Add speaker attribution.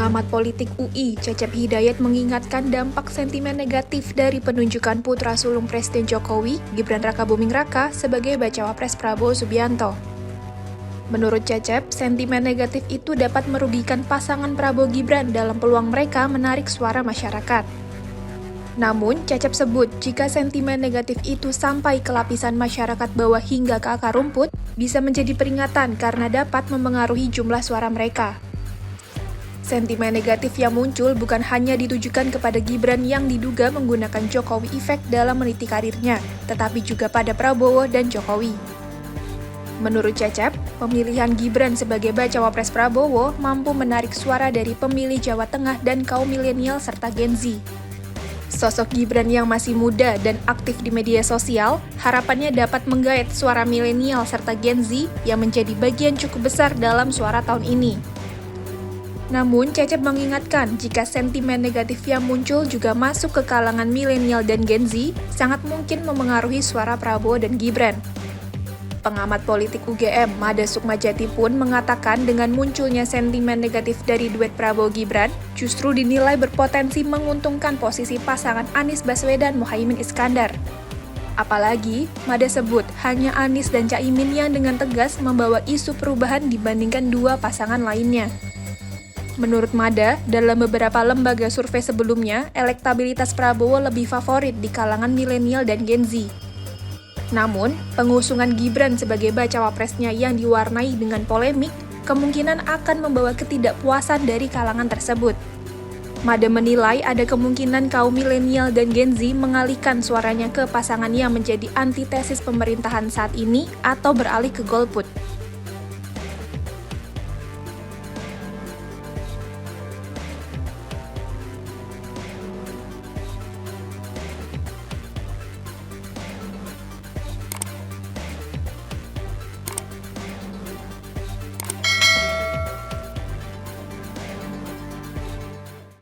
Speaker 1: Pengamat politik UI, Cecep Hidayat mengingatkan dampak sentimen negatif dari penunjukan putra sulung Presiden Jokowi, Gibran Rakabuming Raka, sebagai bacawa pres Prabowo Subianto. Menurut Cecep, sentimen negatif itu dapat merugikan pasangan Prabowo Gibran dalam peluang mereka menarik suara masyarakat. Namun, Cecep sebut jika sentimen negatif itu sampai ke lapisan masyarakat bawah hingga ke akar rumput, bisa menjadi peringatan karena dapat memengaruhi jumlah suara mereka. Sentimen negatif yang muncul bukan hanya ditujukan kepada Gibran yang diduga menggunakan Jokowi Effect dalam meniti karirnya, tetapi juga pada Prabowo dan Jokowi. Menurut Cecep, pemilihan Gibran sebagai bacawa pres Prabowo mampu menarik suara dari pemilih Jawa Tengah dan kaum milenial serta Gen Z. Sosok Gibran yang masih muda dan aktif di media sosial, harapannya dapat menggait suara milenial serta Gen Z yang menjadi bagian cukup besar dalam suara tahun ini. Namun, Cecep mengingatkan jika sentimen negatif yang muncul juga masuk ke kalangan milenial dan Gen Z, sangat mungkin memengaruhi suara Prabowo dan Gibran. Pengamat politik UGM, Mada Sukmajati pun mengatakan dengan munculnya sentimen negatif dari duet Prabowo-Gibran, justru dinilai berpotensi menguntungkan posisi pasangan Anies Baswedan-Muhaimin Iskandar. Apalagi, Mada sebut hanya Anies dan Caimin yang dengan tegas membawa isu perubahan dibandingkan dua pasangan lainnya. Menurut Mada, dalam beberapa lembaga survei sebelumnya, elektabilitas Prabowo lebih favorit di kalangan milenial dan Gen Z. Namun, pengusungan Gibran sebagai bacawa presnya yang diwarnai dengan polemik, kemungkinan akan membawa ketidakpuasan dari kalangan tersebut. Mada menilai ada kemungkinan kaum milenial dan Gen Z mengalihkan suaranya ke pasangan yang menjadi antitesis pemerintahan saat ini atau beralih ke golput.